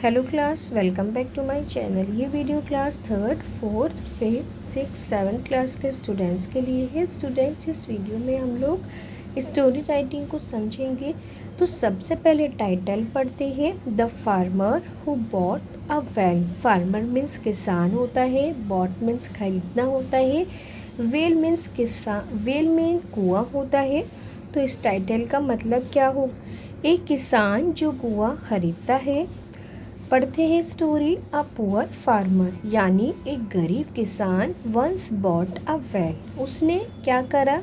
Hello class, welcome back to my channel. ये video class third, fourth, fifth, six, seventh class के students के लिए है। Students, इस वीडियो में हम लोग स्टोरी राइटिंग को समझेंगे। तो सबसे पहले टाइटल पढ़ते हैं, the farmer who bought a well. Farmer means किसान होता है, बॉट मीन्स खरीदना होता है, वेल मीन्स किसान, वेल मीन कुआं होता है। तो इस टाइटल का मतलब क्या हो? एक किसान जो कुआं खरीदता है। पढ़ते हैं स्टोरी, अ पुअर फार्मर यानी एक गरीब किसान वंस बॉट अ वेल। उसने क्या करा?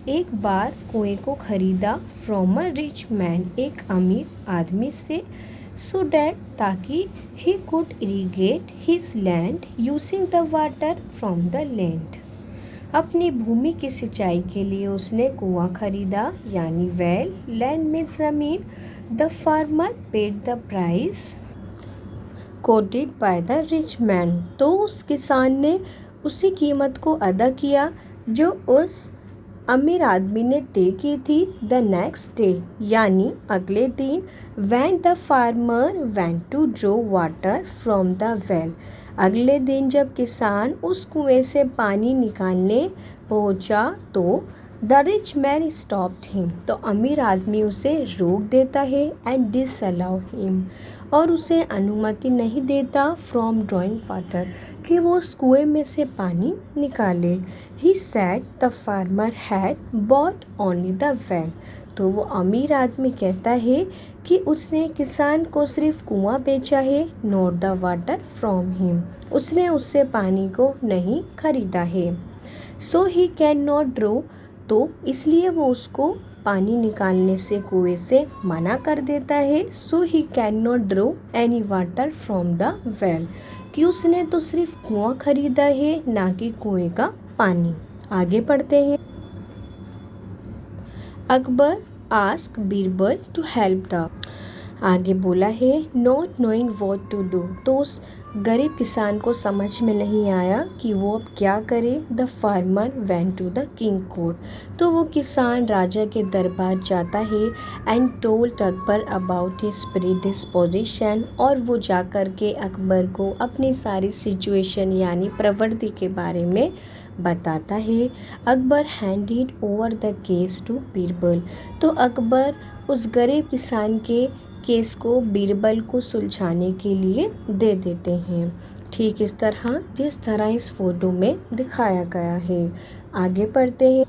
एक बार कुएं को खरीदा फ्रॉम अ रिच मैन, एक अमीर आदमी से, सो डैट ताकि he could irrigate his land using the water from the land. अपनी भूमि की सिंचाई के लिए उसने कुआं खरीदा यानी वेल, लैंड में जमीन। The farmer paid the price coated by the rich man. तो उस किसान ने उसी कीमत को अदा किया जो उस अमीर आदमी ने तय की थी। द नेक्स्ट डे यानी अगले दिन, when the farmer went to draw water from the well. अगले दिन जब किसान उस कुएं से पानी निकालने पहुंचा तो the rich man stopped him. तो अमीर आदमी उसे रोक देता है एंड डिसअलाउ हिम, और उसे अनुमति नहीं देता फ्रॉम ड्रॉइंग वाटर, कि वो उस कुएं में से पानी निकाले। He said the farmer had bought only the well. तो वो अमीर आदमी कहता है कि उसने किसान को सिर्फ कुआं बेचा है, not the water from him. उसने उससे पानी को नहीं खरीदा है। So he can not draw. तो इसलिए वो उसको पानी निकालने से कुएं से मना कर देता है। So he can not draw any water from the well, कि उसने तो सिर्फ कुआं खरीदा है, ना कि कुएं का पानी। आगे पढ़ते हैं। Akbar ask Birbal to help the. आगे बोला है, not knowing what to do. तो उस गरीब किसान को समझ में नहीं आया कि वो अब क्या करे। The farmer went to the king court. तो वो किसान राजा के दरबार जाता है and told Akbar about his predisposition. और वो जा कर के अकबर को अपनी सारी सिचुएशन यानी प्रवृत्ति के बारे में बताता है। Akbar handed over the case to Birbal. तो अकबर उस गरीब किसान के केस को बीरबल को सुलझाने के लिए दे देते हैं, ठीक इस तरह जिस तरह इस फोटो में दिखाया गया है। आगे पढ़ते हैं।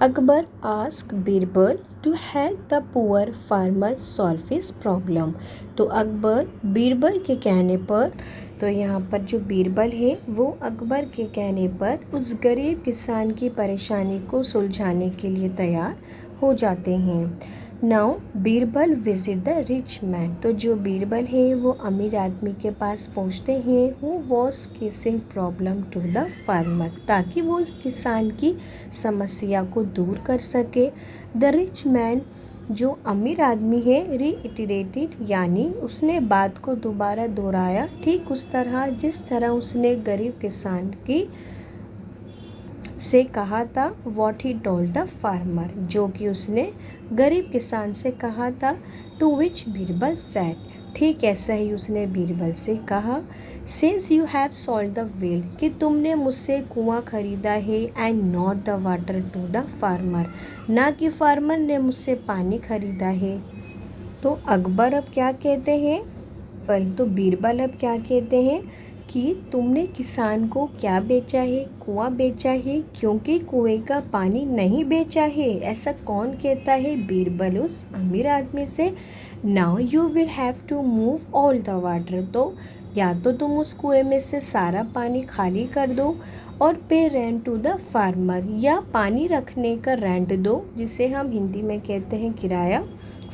Akbar ask Birbal to help the poor farmer solve his problem. तो अकबर बीरबल के कहने पर, तो यहाँ पर जो बीरबल है वो अकबर के कहने पर उस गरीब किसान की परेशानी को सुलझाने के लिए तैयार हो जाते हैं। Now Birbal visit the rich man. तो जो बीरबल है वो अमीर आदमी के पास पहुँचते हैं। Who was causing problem to the farmer, ताकि वो इस किसान की समस्या को दूर कर सके। द रिच मैन, जो अमीर आदमी है, रीइटरेटेड यानी उसने बात को दोबारा दोहराया, ठीक उस तरह जिस तरह उसने गरीब किसान की से कहा था। What he told the farmer, जो कि उसने गरीब किसान से कहा था। टू विच बीरबल सेड, ठीक ऐसा ही उसने बीरबल से कहा। Since you have solve the well, कि तुमने मुझसे कुआं खरीदा है, and not the water to the farmer, ना कि फार्मर ने मुझसे पानी खरीदा है। तो अकबर अब क्या कहते हैं, तो बीरबल अब क्या कहते हैं कि तुमने किसान को क्या बेचा है? कुआं बेचा है, क्योंकि कुएं का पानी नहीं बेचा है। ऐसा कौन कहता है? बीरबल उस अमीर आदमी से। Now you will have to move all the water. तो या तो तुम उस कुएं में से सारा पानी खाली कर दो और पे रेंट टू द फार्मर, या पानी रखने का रेंट दो, जिसे हम हिंदी में कहते हैं किराया,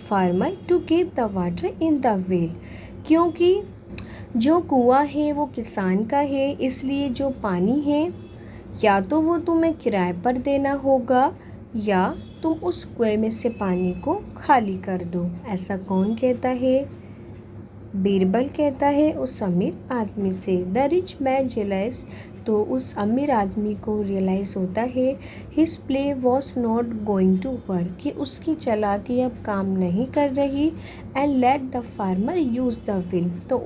farmer to keep the water in the well. क्योंकि जो कुआं है वो किसान का है, इसलिए जो पानी है या तो वो तुम्हें किराए पर देना होगा, या तुम उस कुएं में से पानी को खाली कर दो। ऐसा कौन कहता है? बीरबल कहता है उस अमीर आदमी से। द रिच मैन जेलस, तो उस अमीर आदमी को रियलाइज़ होता है his play was not going to work, कि उसकी चालाकी अब काम नहीं कर रही। And let the farmer use the well, तो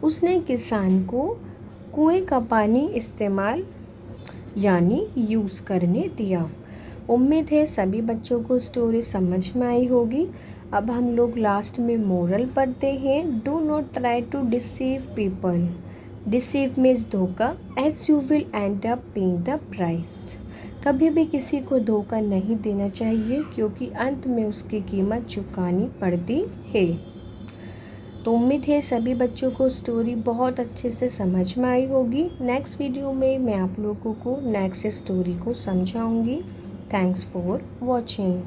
उसने किसान को कुएं का पानी इस्तेमाल यानी यूज़ करने दिया। उम्मीद है सभी बच्चों को स्टोरी समझ में आई होगी। अब हम लोग लास्ट में मोरल पढ़ते हैं। Do not try to deceive people, deceive means धोखा, as you will end up paying the price. कभी भी किसी को धोखा नहीं देना चाहिए क्योंकि अंत में उसकी कीमत चुकानी पड़ती है। तो उम्मीद है सभी बच्चों को स्टोरी बहुत अच्छे से समझ में आई होगी। नेक्स्ट वीडियो में मैं आप लोगों को नेक्स्ट स्टोरी को समझाऊंगी। Thanks for watching.